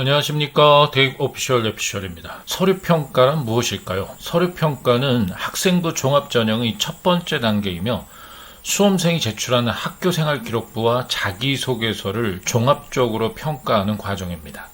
안녕하십니까. 대입 오피셜 레피셜입니다. 서류평가란 무엇일까요? 서류평가는 학생부 종합전형의 첫 번째 단계이며 수험생이 제출하는 학교생활 기록부와 자기소개서를 종합적으로 평가하는 과정입니다.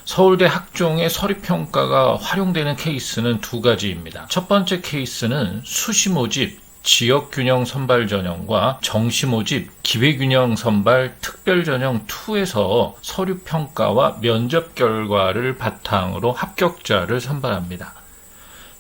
서울대 학종의 서류평가가 활용되는 케이스는 두 가지입니다. 첫 번째 케이스는 수시모집 지역균형 선발 전형과 정시모집 기회균형 선발 특별전형 2에서 서류평가와 면접 결과를 바탕으로 합격자를 선발합니다.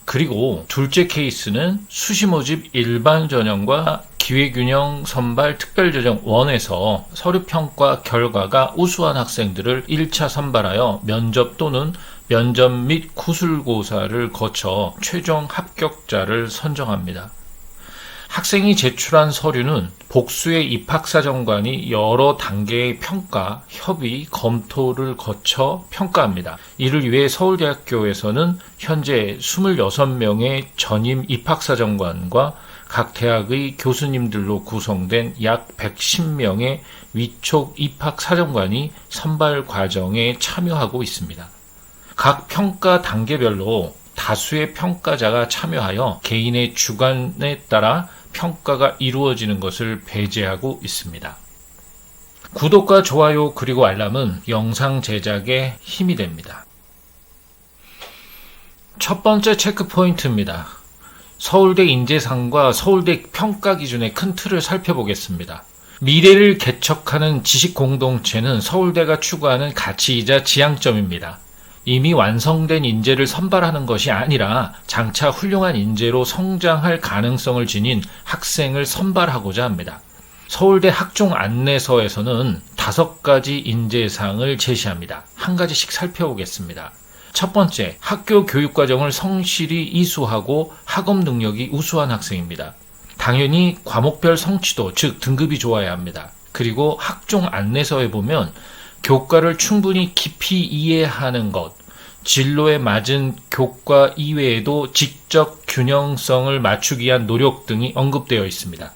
그리고 둘째 케이스는 수시모집 일반 전형과 기회균형 선발 특별전형 1에서 서류평가 결과가 우수한 학생들을 1차 선발하여 면접 또는 면접 및 구술고사를 거쳐 최종 합격자를 선정합니다. 학생이 제출한 서류는 복수의 입학사정관이 여러 단계의 평가, 협의, 검토를 거쳐 평가합니다. 이를 위해 서울대학교에서는 현재 26명의 전임 입학사정관과 각 대학의 교수님들로 구성된 약 110명의 위촉 입학사정관이 선발 과정에 참여하고 있습니다. 각 평가 단계별로 다수의 평가자가 참여하여 개인의 주관에 따라 평가가 이루어지는 것을 배제하고 있습니다. 구독과 좋아요 그리고 알람은 영상 제작에 힘이 됩니다. 첫 번째 체크 포인트입니다. 서울대 인재상과 서울대 평가 기준의 큰 틀을 살펴보겠습니다. 미래를 개척하는 지식 공동체는 서울대가 추구하는 가치이자 지향점입니다. 이미 완성된 인재를 선발하는 것이 아니라 장차 훌륭한 인재로 성장할 가능성을 지닌 학생을 선발하고자 합니다. 서울대 학종 안내서에서는 5가지 인재상을 제시합니다. 한 가지씩 살펴보겠습니다. 첫 번째, 학교 교육과정을 성실히 이수하고 학업 능력이 우수한 학생입니다. 당연히 과목별 성취도, 즉 등급이 좋아야 합니다. 그리고 학종 안내서에 보면 교과를 충분히 깊이 이해하는 것, 진로에 맞은 교과 이외에도 직접 균형성을 맞추기 위한 노력 등이 언급되어 있습니다.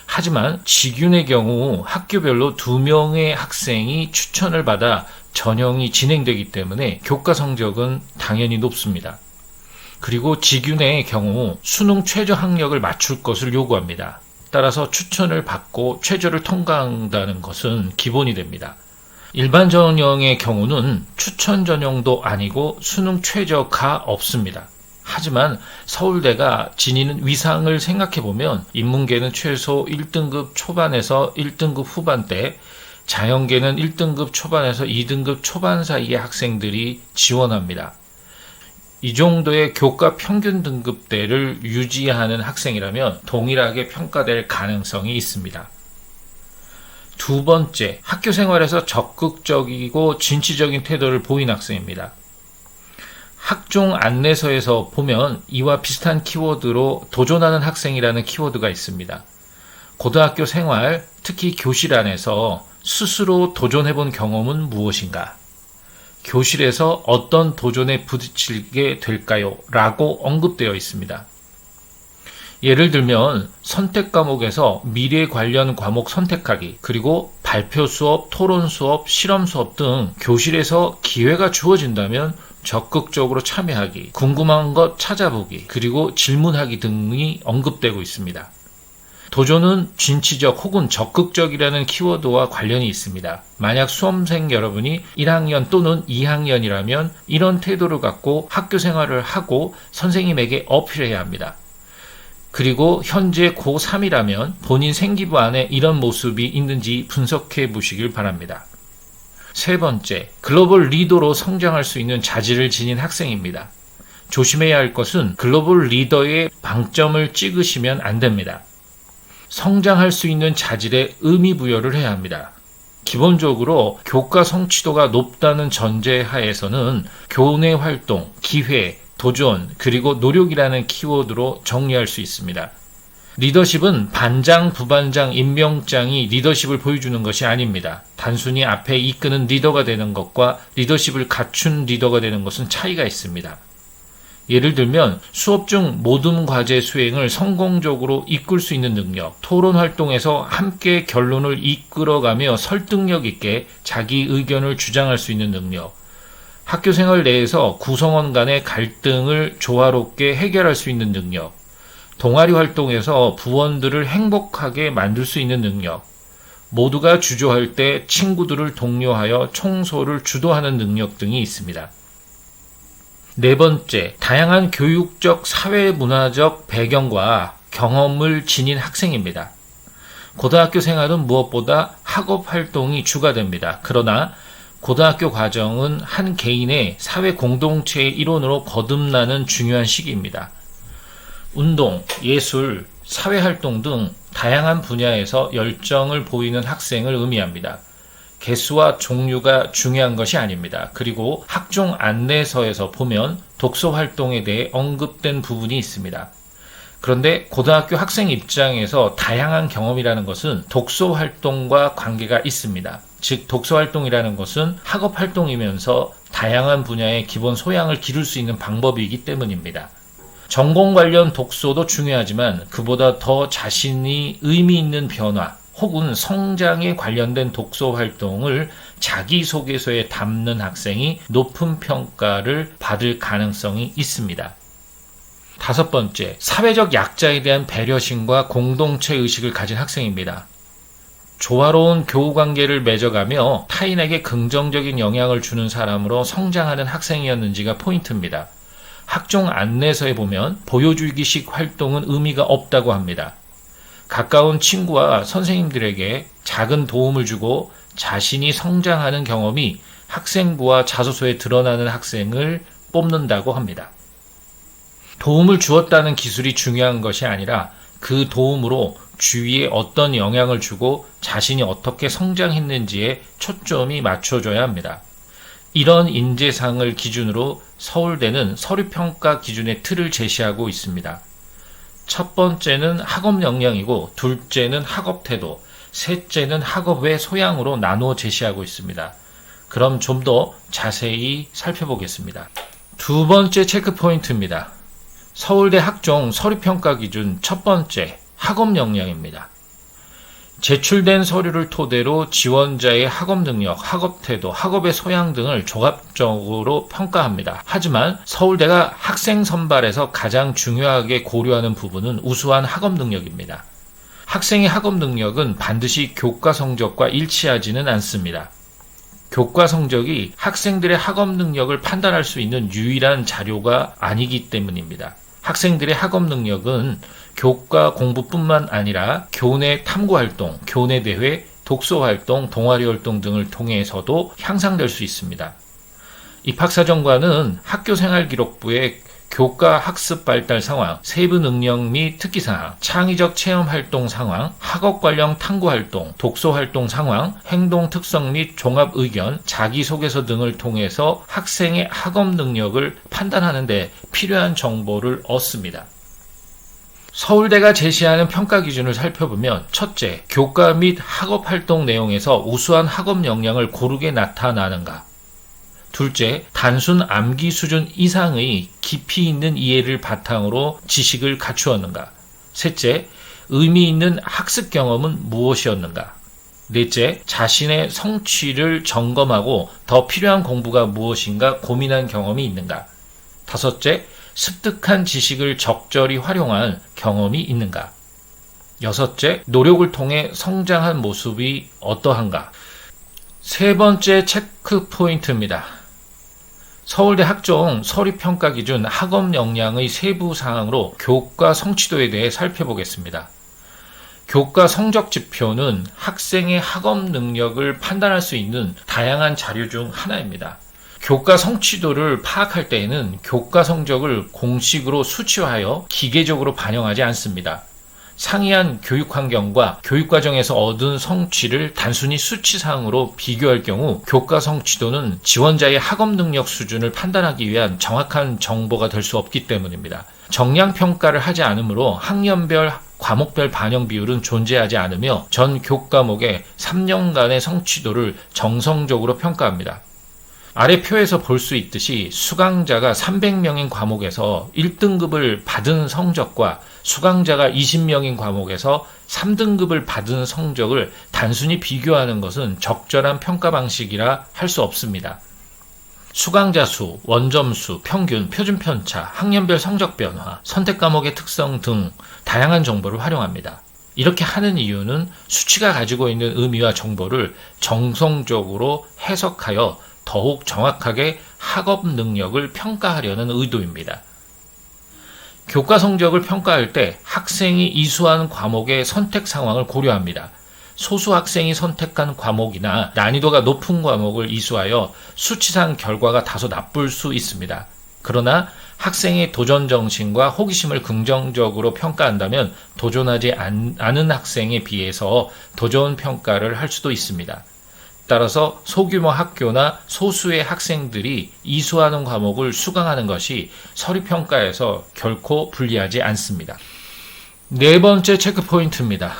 하지만 직윤의 경우 학교별로 2명의 학생이 추천을 받아 전형이 진행되기 때문에 교과 성적은 당연히 높습니다. 그리고 직윤의 경우 수능 최저 학력을 맞출 것을 요구합니다. 따라서 추천을 받고 최저를 통과한다는 것은 기본이 됩니다. 일반 전형의 경우는 추천 전형도 아니고 수능 최저가 없습니다. 하지만 서울대가 지니는 위상을 생각해보면 인문계는 최소 1등급 초반에서 1등급 후반대, 자연계는 1등급 초반에서 2등급 초반 사이의 학생들이 지원합니다. 이 정도의 교과 평균 등급대를 유지하는 학생이라면 동일하게 평가될 가능성이 있습니다. 두 번째, 학교 생활에서 적극적이고 진취적인 태도를 보인 학생입니다. 학종 안내서에서 보면 이와 비슷한 키워드로 도전하는 학생이라는 키워드가 있습니다. 고등학교 생활, 특히 교실 안에서 스스로 도전해본 경험은 무엇인가? 교실에서 어떤 도전에 부딪히게 될까요? 라고 언급되어 있습니다. 예를 들면 선택 과목에서 미래 관련 과목 선택하기, 그리고 발표 수업, 토론 수업, 실험 수업 등 교실에서 기회가 주어진다면 적극적으로 참여하기, 궁금한 것 찾아보기, 그리고 질문하기 등이 언급되고 있습니다. 도전은 진취적 혹은 적극적이라는 키워드와 관련이 있습니다. 만약 수험생 여러분이 1학년 또는 2학년이라면 이런 태도를 갖고 학교 생활을 하고 선생님에게 어필해야 합니다. 그리고 현재 고3이라면 본인 생기부 안에 이런 모습이 있는지 분석해 보시길 바랍니다. 세 번째, 글로벌 리더로 성장할 수 있는 자질을 지닌 학생입니다. 조심해야 할 것은 글로벌 리더의 방점을 찍으시면 안 됩니다. 성장할 수 있는 자질에 의미 부여를 해야 합니다. 기본적으로 교과 성취도가 높다는 전제 하에서는 교내 활동, 기회, 도전, 그리고 노력이라는 키워드로 정리할 수 있습니다. 리더십은 반장, 부반장, 임명장이 리더십을 보여주는 것이 아닙니다. 단순히 앞에 이끄는 리더가 되는 것과 리더십을 갖춘 리더가 되는 것은 차이가 있습니다. 예를 들면 수업 중 모든 과제 수행을 성공적으로 이끌 수 있는 능력, 토론 활동에서 함께 결론을 이끌어가며 설득력 있게 자기 의견을 주장할 수 있는 능력, 학교 생활 내에서 구성원 간의 갈등을 조화롭게 해결할 수 있는 능력, 동아리 활동에서 부원들을 행복하게 만들 수 있는 능력, 모두가 주조할 때 친구들을 독려하여 청소를 주도하는 능력 등이 있습니다. 네 번째, 다양한 교육적, 사회문화적 배경과 경험을 지닌 학생입니다. 고등학교 생활은 무엇보다 학업 활동이 주가 됩니다. 그러나 고등학교 과정은 한 개인의 사회 공동체의 일원으로 거듭나는 중요한 시기입니다. 운동, 예술, 사회활동 등 다양한 분야에서 열정을 보이는 학생을 의미합니다. 개수와 종류가 중요한 것이 아닙니다. 그리고 학종 안내서에서 보면 독서 활동에 대해 언급된 부분이 있습니다. 그런데 고등학교 학생 입장에서 다양한 경험이라는 것은 독서 활동과 관계가 있습니다. 즉, 독서 활동이라는 것은 학업 활동이면서 다양한 분야의 기본 소양을 기를 수 있는 방법이기 때문입니다. 전공 관련 독서도 중요하지만 그보다 더 자신이 의미 있는 변화 혹은 성장에 관련된 독서 활동을 자기소개서에 담는 학생이 높은 평가를 받을 가능성이 있습니다. 다섯 번째, 사회적 약자에 대한 배려심과 공동체 의식을 가진 학생입니다. 조화로운 교우관계를 맺어가며 타인에게 긍정적인 영향을 주는 사람으로 성장하는 학생이었는지가 포인트입니다. 학종 안내서에 보면 보여주기식 활동은 의미가 없다고 합니다. 가까운 친구와 선생님들에게 작은 도움을 주고 자신이 성장하는 경험이 학생부와 자소서에 드러나는 학생을 뽑는다고 합니다. 도움을 주었다는 기술이 중요한 것이 아니라 그 도움으로 주위에 어떤 영향을 주고 자신이 어떻게 성장했는지에 초점이 맞춰져야 합니다. 이런 인재상을 기준으로 서울대는 서류평가 기준의 틀을 제시하고 있습니다. 첫 번째는 학업 역량이고, 둘째는 학업 태도, 셋째는 학업 외 소양으로 나누어 제시하고 있습니다. 그럼 좀 더 자세히 살펴보겠습니다. 두 번째 체크 포인트입니다. 서울대 학종 서류평가 기준 첫 번째, 학업 역량입니다. 제출된 서류를 토대로 지원자의 학업 능력, 학업 태도, 학업의 소양 등을 종합적으로 평가합니다. 하지만 서울대가 학생 선발에서 가장 중요하게 고려하는 부분은 우수한 학업 능력입니다. 학생의 학업 능력은 반드시 교과 성적과 일치하지는 않습니다. 교과 성적이 학생들의 학업 능력을 판단할 수 있는 유일한 자료가 아니기 때문입니다. 학생들의 학업 능력은 교과 공부뿐만 아니라 교내 탐구활동, 교내 대회, 독서활동, 동아리활동 등을 통해서도 향상될 수 있습니다. 입학사정관은 학교생활기록부에 교과 학습 발달 상황, 세부 능력 및 특기 사항, 창의적 체험 활동 상황, 학업 관련 탐구 활동, 독서 활동 상황, 행동 특성 및 종합 의견, 자기소개서 등을 통해서 학생의 학업 능력을 판단하는 데 필요한 정보를 얻습니다. 서울대가 제시하는 평가 기준을 살펴보면, 첫째, 교과 및 학업 활동 내용에서 우수한 학업 역량을 고르게 나타나는가? 둘째, 단순 암기 수준 이상의 깊이 있는 이해를 바탕으로 지식을 갖추었는가? 셋째, 의미 있는 학습 경험은 무엇이었는가? 넷째, 자신의 성취를 점검하고 더 필요한 공부가 무엇인가 고민한 경험이 있는가? 다섯째, 습득한 지식을 적절히 활용한 경험이 있는가? 여섯째, 노력을 통해 성장한 모습이 어떠한가? 세 번째 체크 포인트입니다. 서울대 학종 서류평가 기준 학업 역량의 세부 사항으로 교과 성취도에 대해 살펴보겠습니다. 교과 성적 지표는 학생의 학업 능력을 판단할 수 있는 다양한 자료 중 하나입니다. 교과 성취도를 파악할 때에는 교과 성적을 공식으로 수치화하여 기계적으로 반영하지 않습니다. 상이한 교육 환경과 교육 과정에서 얻은 성취를 단순히 수치상으로 비교할 경우 교과 성취도는 지원자의 학업 능력 수준을 판단하기 위한 정확한 정보가 될 수 없기 때문입니다. 정량 평가를 하지 않으므로 학년별, 과목별 반영 비율은 존재하지 않으며 전 교과목의 3년간의 성취도를 정성적으로 평가합니다. 아래 표에서 볼 수 있듯이 수강자가 300명인 과목에서 1등급을 받은 성적과 수강자가 20명인 과목에서 3등급을 받은 성적을 단순히 비교하는 것은 적절한 평가 방식이라 할 수 없습니다. 수강자 수, 원점수, 평균, 표준 편차, 학년별 성적 변화, 선택 과목의 특성 등 다양한 정보를 활용합니다. 이렇게 하는 이유는 수치가 가지고 있는 의미와 정보를 정성적으로 해석하여 더욱 정확하게 학업 능력을 평가하려는 의도입니다. 교과 성적을 평가할 때 학생이 이수한 과목의 선택 상황을 고려합니다. 소수 학생이 선택한 과목이나 난이도가 높은 과목을 이수하여 수치상 결과가 다소 나쁠 수 있습니다. 그러나 학생의 도전 정신과 호기심을 긍정적으로 평가한다면 도전하지 않은 학생에 비해서 더 좋은 평가를 할 수도 있습니다. 따라서 소규모 학교나 소수의 학생들이 이수하는 과목을 수강하는 것이 서류평가에서 결코 불리하지 않습니다. 네 번째 체크포인트입니다.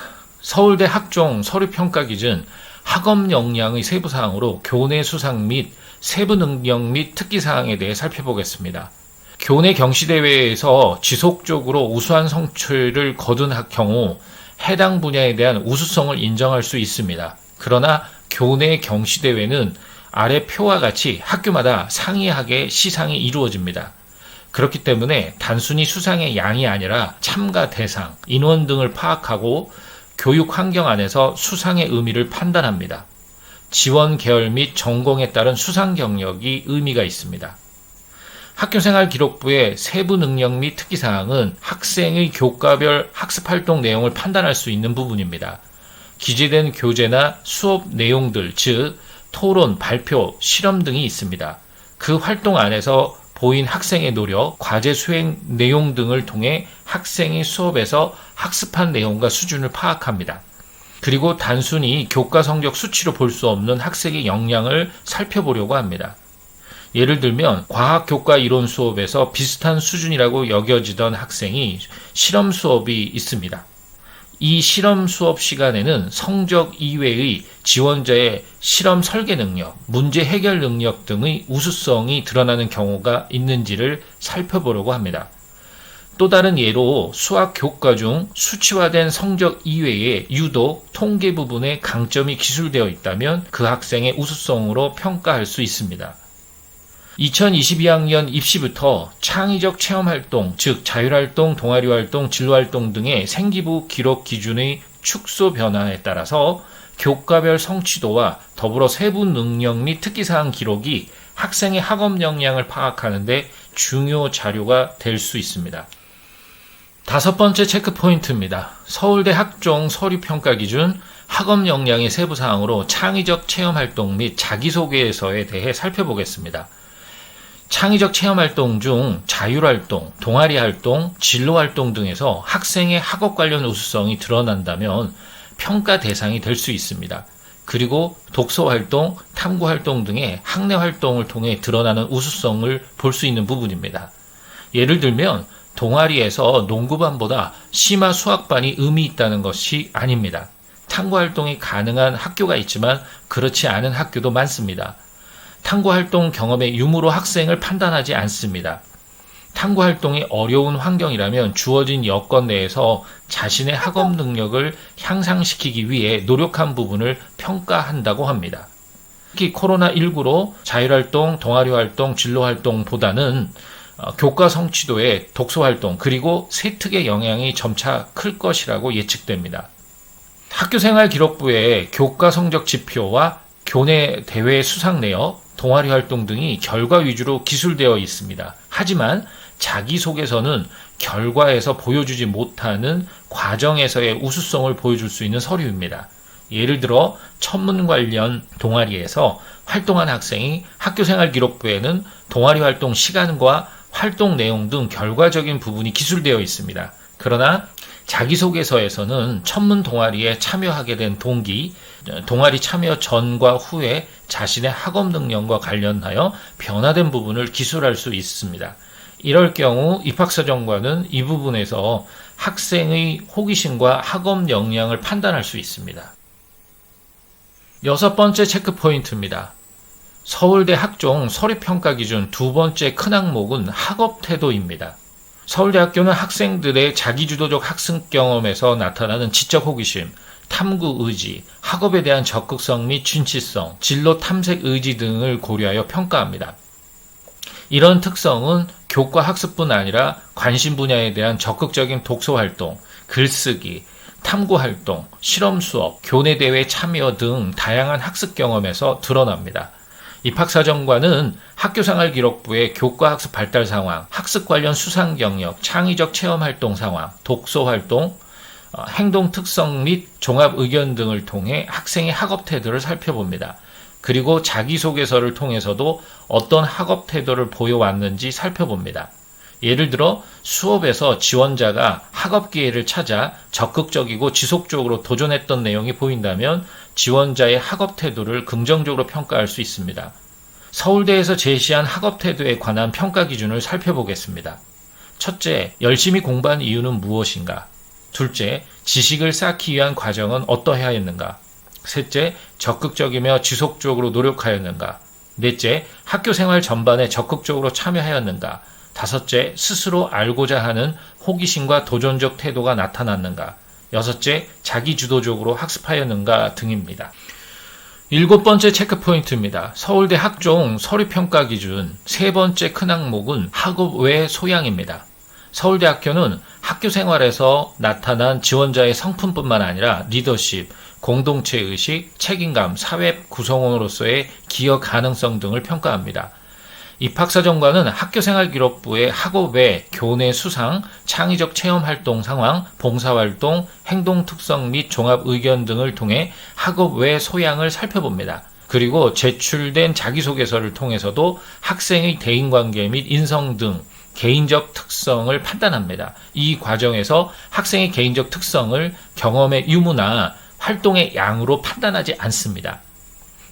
서울대 학종 서류평가 기준 학업 역량의 세부사항으로 교내 수상 및 세부 능력 및 특기사항에 대해 살펴보겠습니다. 교내 경시대회에서 지속적으로 우수한 성취를 거둔 경우 해당 분야에 대한 우수성을 인정할 수 있습니다. 그러나 교내 경시대회는 아래 표와 같이 학교마다 상이하게 시상이 이루어집니다. 그렇기 때문에 단순히 수상의 양이 아니라 참가 대상, 인원 등을 파악하고 교육 환경 안에서 수상의 의미를 판단합니다. 지원 계열 및 전공에 따른 수상 경력이 의미가 있습니다. 학교생활 기록부의 세부 능력 및 특기사항은 학생의 교과별 학습활동 내용을 판단할 수 있는 부분입니다. 기재된 교재나 수업 내용들, 즉 토론, 발표, 실험 등이 있습니다. 그 활동 안에서 보인 학생의 노력, 과제 수행 내용 등을 통해 학생이 수업에서 학습한 내용과 수준을 파악합니다. 그리고 단순히 교과 성적 수치로 볼 수 없는 학생의 역량을 살펴보려고 합니다. 예를 들면 과학 교과 이론 수업에서 비슷한 수준이라고 여겨지던 학생이 실험 수업이 있습니다. 이 실험 수업 시간에는 성적 이외의 지원자의 실험 설계 능력, 문제 해결 능력 등의 우수성이 드러나는 경우가 있는지를 살펴보려고 합니다. 또 다른 예로 수학 교과 중 수치화된 성적 이외에 유독 통계 부분에 강점이 기술되어 있다면 그 학생의 우수성으로 평가할 수 있습니다. 2022학년 입시부터 창의적 체험활동, 즉 자율활동, 동아리활동, 진로활동 등의 생기부 기록 기준의 축소 변화에 따라서 교과별 성취도와 더불어 세부 능력 및 특기사항 기록이 학생의 학업 역량을 파악하는 데 중요 자료가 될 수 있습니다. 다섯 번째 체크포인트입니다. 서울대 학종 서류평가 기준 학업 역량의 세부사항으로 창의적 체험활동 및 자기소개서에 대해 살펴보겠습니다. 창의적 체험활동 중 자율활동, 동아리활동, 진로활동 등에서 학생의 학업 관련 우수성이 드러난다면 평가 대상이 될 수 있습니다. 그리고 독서활동, 탐구활동 등의 학내활동을 통해 드러나는 우수성을 볼 수 있는 부분입니다. 예를 들면 동아리에서 농구반보다 심화 수학반이 의미 있다는 것이 아닙니다. 탐구활동이 가능한 학교가 있지만 그렇지 않은 학교도 많습니다. 탐구활동 경험의 유무로 학생을 판단하지 않습니다. 탐구활동이 어려운 환경이라면 주어진 여건 내에서 자신의 학업 능력을 향상시키기 위해 노력한 부분을 평가한다고 합니다. 특히 코로나19로 자율활동, 동아리활동, 진로활동보다는 교과 성취도에 독서활동 그리고 세특의 영향이 점차 클 것이라고 예측됩니다. 학교생활 기록부의 교과 성적 지표와 교내 대회 수상 내역, 동아리 활동 등이 결과 위주로 기술되어 있습니다. 하지만 자기소개서는 결과에서 보여주지 못하는 과정에서의 우수성을 보여줄 수 있는 서류입니다. 예를 들어 천문 관련 동아리에서 활동한 학생이 학교생활 기록부에는 동아리 활동 시간과 활동 내용 등 결과적인 부분이 기술되어 있습니다. 그러나 자기소개서에서는 천문 동아리에 참여하게 된 동기, 동아리 참여 전과 후에 자신의 학업 능력과 관련하여 변화된 부분을 기술할 수 있습니다. 이럴 경우 입학사정관은 이 부분에서 학생의 호기심과 학업 역량을 판단할 수 있습니다. 여섯 번째 체크포인트입니다. 서울대 학종 서류평가 기준 두 번째 큰 항목은 학업 태도입니다. 서울대학교는 학생들의 자기주도적 학습 경험에서 나타나는 지적 호기심, 탐구 의지, 학업에 대한 적극성 및 진취성, 진로 탐색 의지 등을 고려하여 평가합니다. 이런 특성은 교과 학습뿐 아니라 관심 분야에 대한 적극적인 독서 활동, 글쓰기, 탐구 활동, 실험 수업, 교내 대회 참여 등 다양한 학습 경험에서 드러납니다. 입학사정관은 학교생활 기록부의 교과 학습 발달 상황, 학습 관련 수상 경력, 창의적 체험 활동 상황, 독서 활동, 행동 특성 및 종합 의견 등을 통해 학생의 학업 태도를 살펴봅니다. 그리고 자기소개서를 통해서도 어떤 학업 태도를 보여왔는지 살펴봅니다. 예를 들어 수업에서 지원자가 학업 기회를 찾아 적극적이고 지속적으로 도전했던 내용이 보인다면 지원자의 학업 태도를 긍정적으로 평가할 수 있습니다. 서울대에서 제시한 학업 태도에 관한 평가 기준을 살펴보겠습니다. 첫째, 열심히 공부한 이유는 무엇인가? 둘째, 지식을 쌓기 위한 과정은 어떠하였는가? 셋째, 적극적이며 지속적으로 노력하였는가? 넷째, 학교 생활 전반에 적극적으로 참여하였는가? 다섯째, 스스로 알고자 하는 호기심과 도전적 태도가 나타났는가? 여섯째, 자기주도적으로 학습하였는가 등입니다. 일곱 번째 체크포인트입니다. 서울대 학종 서류평가 기준 세 번째 큰 항목은 학업 외 소양입니다. 서울대학교는 학교 생활에서 나타난 지원자의 성품뿐만 아니라 리더십, 공동체 의식, 책임감, 사회 구성원으로서의 기여 가능성 등을 평가합니다. 입학사정관은 학교생활 기록부의 학업 외 교내 수상, 창의적 체험 활동 상황, 봉사활동, 행동 특성 및 종합 의견 등을 통해 학업 외 소양을 살펴봅니다. 그리고 제출된 자기소개서를 통해서도 학생의 대인관계 및 인성 등 개인적 특성을 판단합니다. 이 과정에서 학생의 개인적 특성을 경험의 유무나 활동의 양으로 판단하지 않습니다.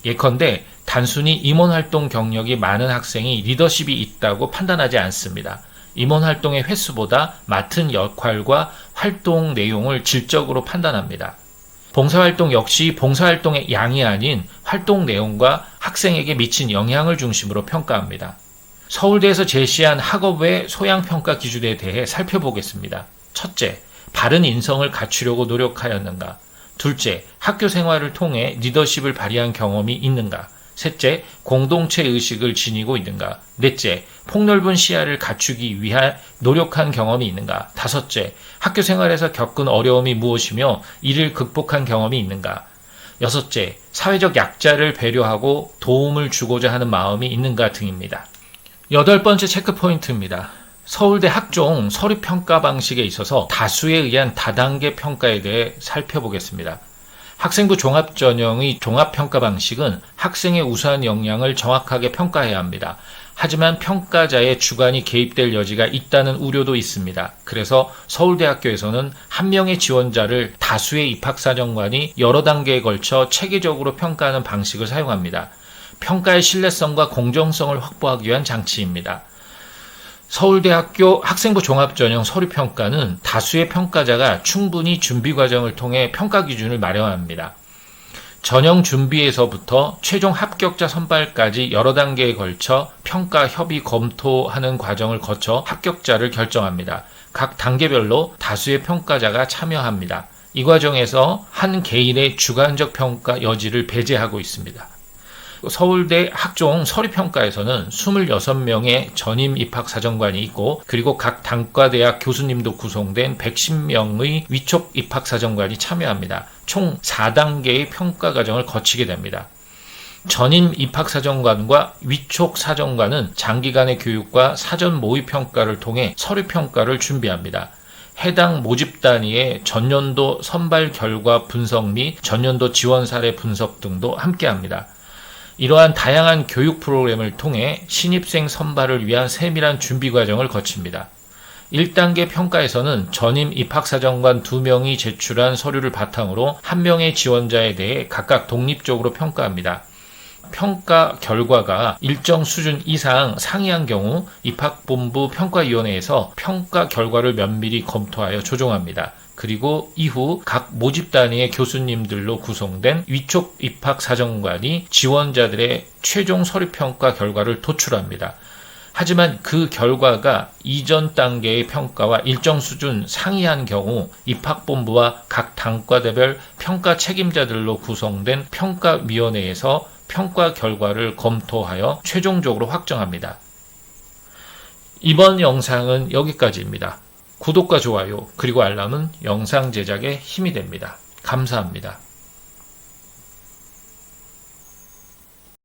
예컨대 단순히 임원활동 경력이 많은 학생이 리더십이 있다고 판단하지 않습니다. 임원활동의 횟수보다 맡은 역할과 활동 내용을 질적으로 판단합니다. 봉사활동 역시 봉사활동의 양이 아닌 활동 내용과 학생에게 미친 영향을 중심으로 평가합니다. 서울대에서 제시한 학업 외 소양평가 기준에 대해 살펴보겠습니다. 첫째, 바른 인성을 갖추려고 노력하였는가? 둘째, 학교 생활을 통해 리더십을 발휘한 경험이 있는가? 셋째, 공동체 의식을 지니고 있는가? 넷째, 폭넓은 시야를 갖추기 위해 노력한 경험이 있는가? 다섯째, 학교 생활에서 겪은 어려움이 무엇이며 이를 극복한 경험이 있는가? 여섯째, 사회적 약자를 배려하고 도움을 주고자 하는 마음이 있는가 등입니다. 여덟 번째 체크포인트입니다. 서울대 학종 서류평가 방식에 있어서 다수에 의한 다단계 평가에 대해 살펴보겠습니다. 학생부 종합전형의 종합평가 방식은 학생의 우수한 역량을 정확하게 평가해야 합니다. 하지만 평가자의 주관이 개입될 여지가 있다는 우려도 있습니다. 그래서 서울대학교에서는 한 명의 지원자를 다수의 입학사정관이 여러 단계에 걸쳐 체계적으로 평가하는 방식을 사용합니다. 평가의 신뢰성과 공정성을 확보하기 위한 장치입니다. 서울대학교 학생부 종합전형 서류평가는 다수의 평가자가 충분히 준비 과정을 통해 평가 기준을 마련합니다. 전형 준비에서부터 최종 합격자 선발까지 여러 단계에 걸쳐 평가, 협의, 검토하는 과정을 거쳐 합격자를 결정합니다. 각 단계별로 다수의 평가자가 참여합니다. 이 과정에서 한 개인의 주관적 평가 여지를 배제하고 있습니다. 서울대 학종 서류평가에서는 26명의 전임 입학사정관이 있고 그리고 각 단과대학 교수님도 구성된 110명의 위촉 입학사정관이 참여합니다. 총 4단계의 평가 과정을 거치게 됩니다. 전임 입학사정관과 위촉 사정관은 장기간의 교육과 사전 모의평가를 통해 서류평가를 준비합니다. 해당 모집 단위의 전년도 선발 결과 분석 및 전년도 지원 사례 분석 등도 함께합니다. 이러한 다양한 교육 프로그램을 통해 신입생 선발을 위한 세밀한 준비 과정을 거칩니다. 1단계 평가에서는 전임 입학사정관 2명이 제출한 서류를 바탕으로 1명의 지원자에 대해 각각 독립적으로 평가합니다. 평가 결과가 일정 수준 이상 상이한 경우 입학본부 평가위원회에서 평가 결과를 면밀히 검토하여 조정합니다. 그리고 이후 각 모집 단위의 교수님들로 구성된 위촉 입학사정관이 지원자들의 최종 서류평가 결과를 도출합니다. 하지만 그 결과가 이전 단계의 평가와 일정 수준 상이한 경우 입학본부와 각 단과대별 평가 책임자들로 구성된 평가위원회에서 평가 결과를 검토하여 최종적으로 확정합니다. 이번 영상은 여기까지입니다. 구독과 좋아요 그리고 알람은 영상 제작에 힘이 됩니다. 감사합니다.